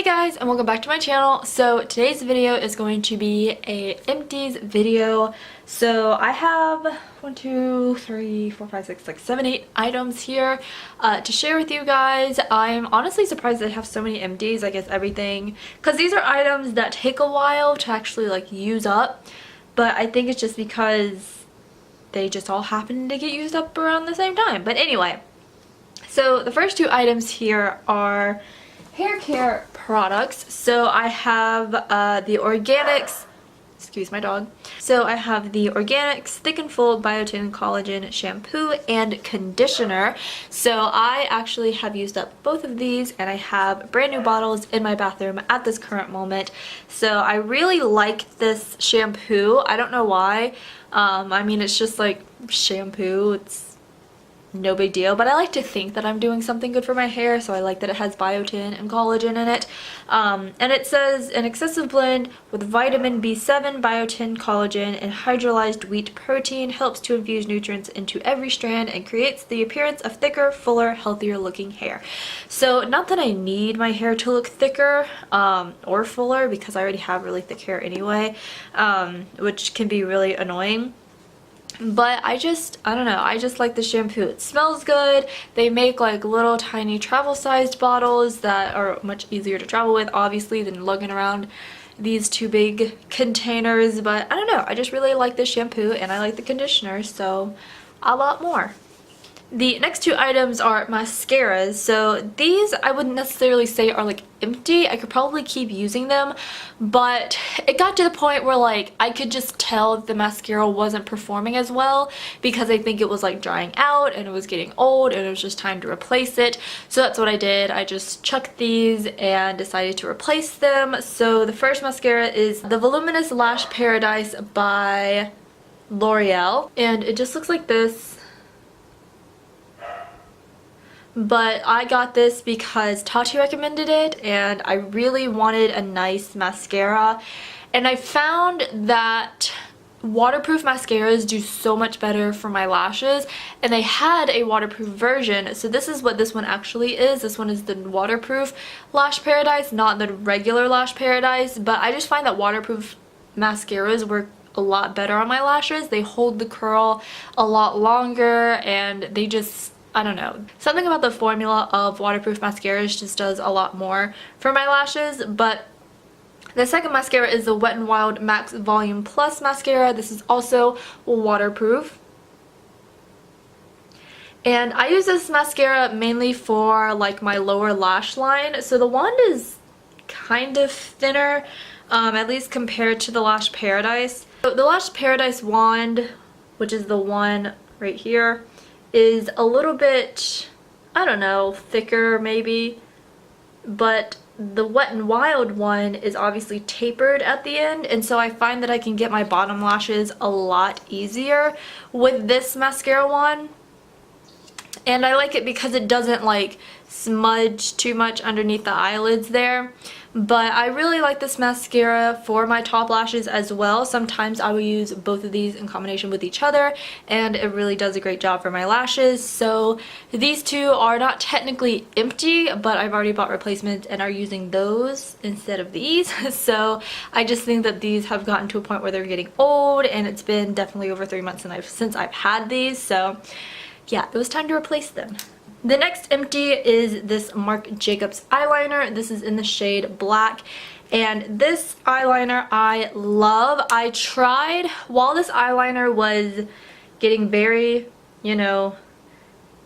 Hey guys, and welcome back to my channel. So today's video is going to be a empties video. So I have 1, 2, 3, 4, 5, 6, like 7, 8 items here to share with you guys. I'm honestly surprised that I have so many empties. I guess everything, because these are items that take a while to actually like use up, but I think it's just because they just all happen to get used up around the same time. But anyway, so the first two items here are hair care products. So I have the Organics, excuse my dog. So I have the Organics Thick and Full Biotin Collagen Shampoo and Conditioner. So I actually have used up both of these and I have brand new bottles in my bathroom at this current moment. So I really like this shampoo. I don't know why. I mean, it's just like shampoo. It's no big deal, but I like to think that I'm doing something good for my hair, so I like that it has biotin and collagen in it. And it says an excessive blend with vitamin B7, biotin, collagen, and hydrolyzed wheat protein helps to infuse nutrients into every strand and creates the appearance of thicker, fuller, healthier looking hair. So not that I need my hair to look thicker or fuller, because I already have really thick hair anyway, which can be really annoying. But I don't know, I just like the shampoo. It smells good. They make like little tiny travel sized bottles that are much easier to travel with obviously than lugging around these two big containers. But I don't know, I just really like the shampoo and I like the conditioner, so a lot more. The next two items are mascaras. So these I wouldn't necessarily say are like empty. I could probably keep using them, but it got to the point where like I could just tell the mascara wasn't performing as well because I think it was like drying out and it was getting old and it was just time to replace it. So that's what I did. I just chucked these and decided to replace them. So the first mascara is the Voluminous Lash Paradise by L'Oreal, and it just looks like this. But I got this because Tati recommended it and I really wanted a nice mascara, and I found that waterproof mascaras do so much better for my lashes, and they had a waterproof version. So this is what this one actually is. This one is the waterproof Lash Paradise, not the regular Lash Paradise, but I just find that waterproof mascaras work a lot better on my lashes. They hold the curl a lot longer and they just, I don't know, something about the formula of waterproof mascaras just does a lot more for my lashes. But the second mascara is the Wet n Wild Max Volume Plus mascara. This is also waterproof. And I use this mascara mainly for like my lower lash line. So the wand is kind of thinner, at least compared to the Lash Paradise. So the Lash Paradise wand, which is the one right here, is a little bit, I don't know, thicker maybe, but the Wet n Wild one is obviously tapered at the end, and so I find that I can get my bottom lashes a lot easier with this mascara wand. And I like it because it doesn't like smudge too much underneath the eyelids there. But I really like this mascara for my top lashes as well. Sometimes I will use both of these in combination with each other, and it really does a great job for my lashes. So these two are not technically empty, but I've already bought replacements and are using those instead of these. So I just think that these have gotten to a point where they're getting old, and it's been definitely over 3 months since I've had these. So yeah, it was time to replace them. The next empty is this Marc Jacobs eyeliner. This is in the shade Black, and this eyeliner I love. I tried, while this eyeliner was getting very, you know,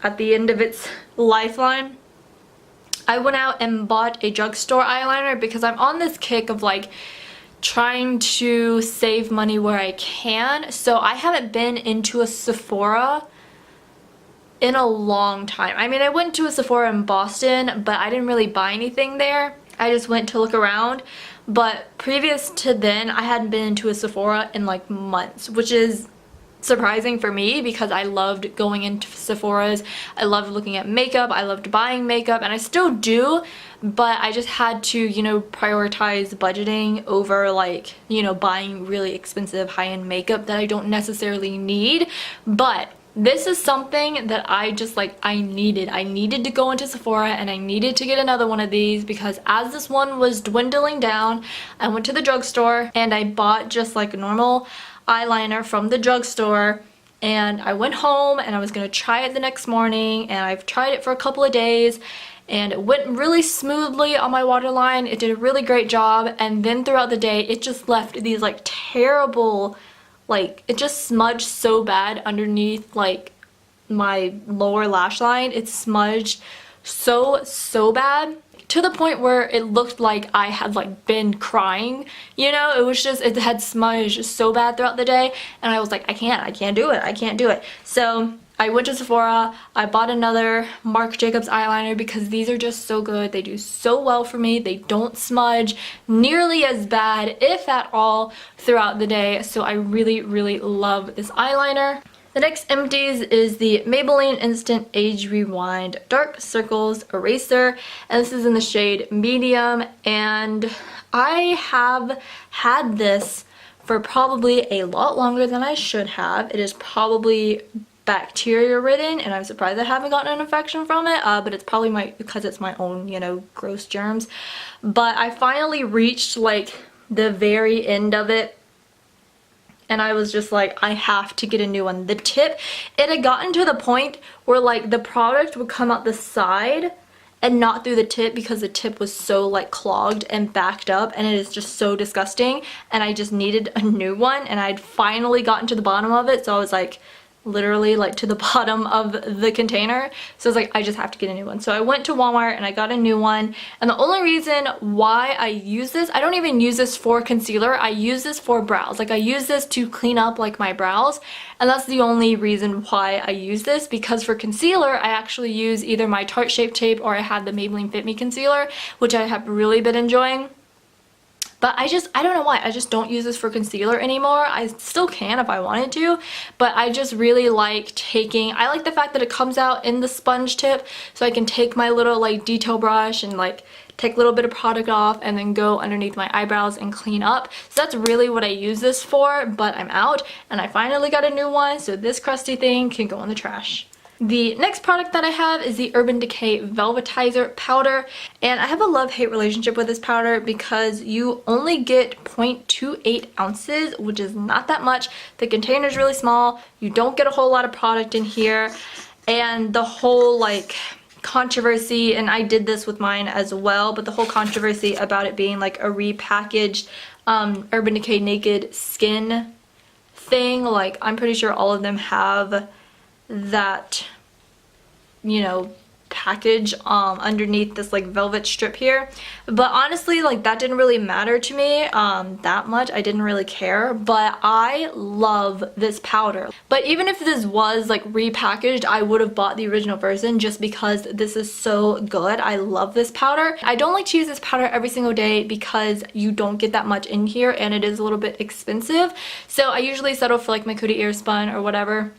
at the end of its lifeline, I went out and bought a drugstore eyeliner because I'm on this kick of like trying to save money where I can. So I haven't been into a Sephora in a long time. I mean, I went to a Sephora in Boston, but I didn't really buy anything there. I just went to look around. But previous to then, I hadn't been into a Sephora in like months, which is surprising for me because I loved going into Sephora's. I loved looking at makeup. I loved buying makeup, and I still do, but I just had to, you know, prioritize budgeting over like, you know, buying really expensive high-end makeup that I don't necessarily need. But This is something that I just like, I needed to go into Sephora and I needed to get another one of these, because as this one was dwindling down, I went to the drugstore and I bought just like a normal eyeliner from the drugstore, and I went home and I was gonna try it the next morning, and I've tried it for a couple of days and it went really smoothly on my waterline. It did a really great job, and then throughout the day it just left these like terrible, like it just smudged so bad underneath like my lower lash line. It smudged so bad, to the point where it looked like I had like been crying, you know. It was just, it had smudged so bad throughout the day, and I was like, I can't do it. So I went to Sephora, I bought another Marc Jacobs eyeliner because these are just so good. They do so well for me. They don't smudge nearly as bad, if at all, throughout the day. So I really love this eyeliner. The next Empties is the Maybelline Instant Age Rewind Dark Circles Eraser, and this is in the shade Medium, and I have had this for probably a lot longer than I should have. It is probably bacteria ridden, and I'm surprised I haven't gotten an infection from it, but it's probably because it's my own, you know, gross germs. But I finally reached like the very end of it, and I was just like, I have to get a new one. The tip, it had gotten to the point where like the product would come out the side and not through the tip, because the tip was so like clogged and backed up, and it is just so disgusting, and I just needed a new one, and I'd finally gotten to the bottom of it, so I was like literally like to the bottom of the container. So I was like, I just have to get a new one. So I went to Walmart and I got a new one, and the only reason why I use this, I don't even use this for concealer, I use this for brows. Like I use this to clean up like my brows, and that's the only reason why I use this, because for concealer I actually use either my Tarte Shape Tape or I have the Maybelline Fit Me concealer, which I have really been enjoying. But I don't know why, I just don't use this for concealer anymore. I still can if I wanted to, but I just really like I like the fact that it comes out in the sponge tip, so I can take my little like detail brush and like take a little bit of product off and then go underneath my eyebrows and clean up. So that's really what I use this for, but I'm out and I finally got a new one, so this crusty thing can go in the trash. The next product that I have is the Urban Decay Velvetizer Powder, and I have a love-hate relationship with this powder because you only get 0.28 ounces, which is not that much. The container is really small, you don't get a whole lot of product in here, and the whole like controversy, and I did this with mine as well, but the whole controversy about it being like a repackaged Urban Decay Naked Skin thing, like I'm pretty sure all of them have that, you know, package underneath this like velvet strip here, but honestly like that didn't really matter to me that much. I didn't really care, but I love this powder. But even if this was like repackaged, I would have bought the original version just because this is so good. I love this powder. I don't like to use this powder every single day because you don't get that much in here and it is a little bit expensive, so I usually settle for like my Coty Airspun or whatever.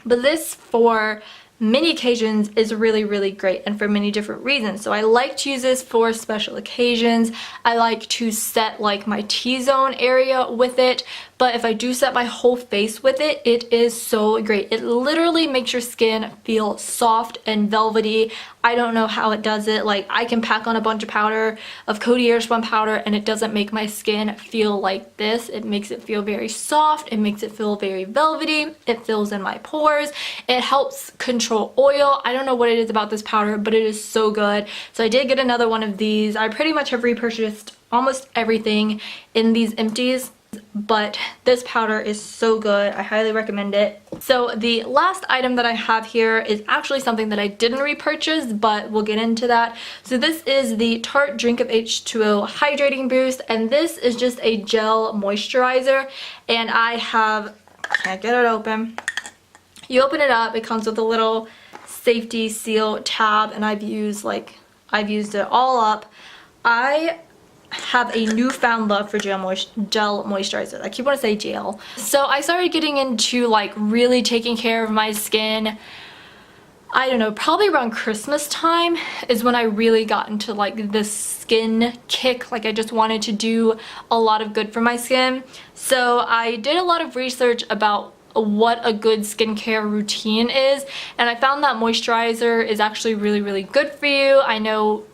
But this, for many occasions, is really great, and for many different reasons. So I like to use this for special occasions. I like to set like my T-zone area with it, but if I do set my whole face with it, it is so great. It literally makes your skin feel soft and velvety. I don't know how it does it. Like I can pack on a bunch of powder, of Coty Airspun powder, and it doesn't make my skin feel like this. It makes it feel very soft. It makes it feel very velvety. It fills in my pores. It helps control oil. I don't know what it is about this powder, but it is so good. So I did get another one of these. I pretty much have repurchased almost everything in these Empties, but this powder is so good. I highly recommend it. So the last item that I have here is actually something that I didn't repurchase, but we'll get into that. So this is the Tarte Drink of H2O Hydrating Boost, and this is just a gel moisturizer, and I can't get it open. You open it up, it comes with a little safety seal tab, and I've used it all up. I have a newfound love for gel moisturizer. I keep wanting to say gel. So I started getting into like really taking care of my skin, I don't know, probably around Christmas time is when I really got into like this skin kick. Like I just wanted to do a lot of good for my skin. So I did a lot of research about what a good skincare routine is, and I found that moisturizer is actually really good for you. I know,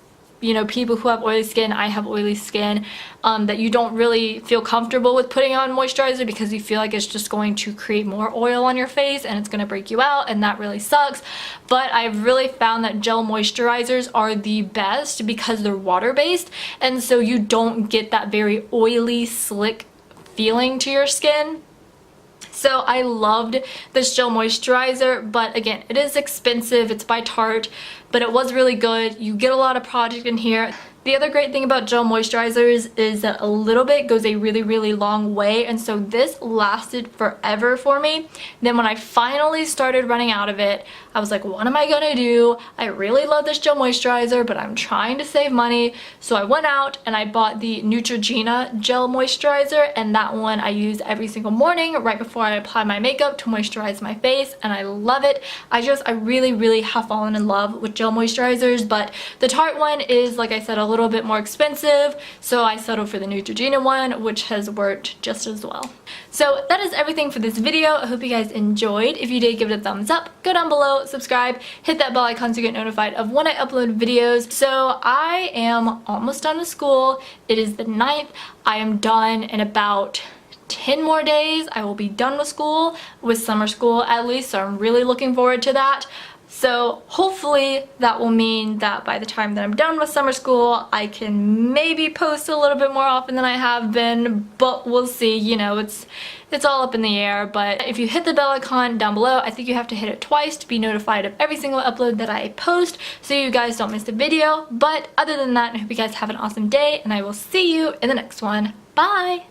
you know, people who have oily skin, I have oily skin, that you don't really feel comfortable with putting on moisturizer because you feel like it's just going to create more oil on your face and it's going to break you out, and that really sucks. But I've really found that gel moisturizers are the best because they're water-based, and so you don't get that very oily, slick feeling to your skin. So I loved this gel moisturizer, but again, it is expensive. It's by Tarte, but it was really good. You get a lot of product in here. The other great thing about gel moisturizers is that a little bit goes a really long way, and so this lasted forever for me. Then when I finally started running out of it, I was like, what am I gonna do? I really love this gel moisturizer, but I'm trying to save money. So I went out and I bought the Neutrogena gel moisturizer, and that one I use every single morning right before I apply my makeup to moisturize my face, and I love it. I really have fallen in love with gel moisturizers, but the Tarte one is, like I said, a little bit more expensive, so I settled for the Neutrogena one, which has worked just as well. So that is everything for this video. I hope you guys enjoyed. If you did, give it a thumbs up, go down below, subscribe, hit that bell icon to get notified of when I upload videos. So I am almost done with school. It is the 9th. I am done in about 10 more days. I will be done with school, with summer school at least, so I'm really looking forward to that. So hopefully that will mean that by the time that I'm done with summer school, I can maybe post a little bit more often than I have been, but we'll see. You know, it's all up in the air. But if you hit the bell icon down below, I think you have to hit it twice to be notified of every single upload that I post, so you guys don't miss a video. But other than that, I hope you guys have an awesome day, and I will see you in the next one. Bye!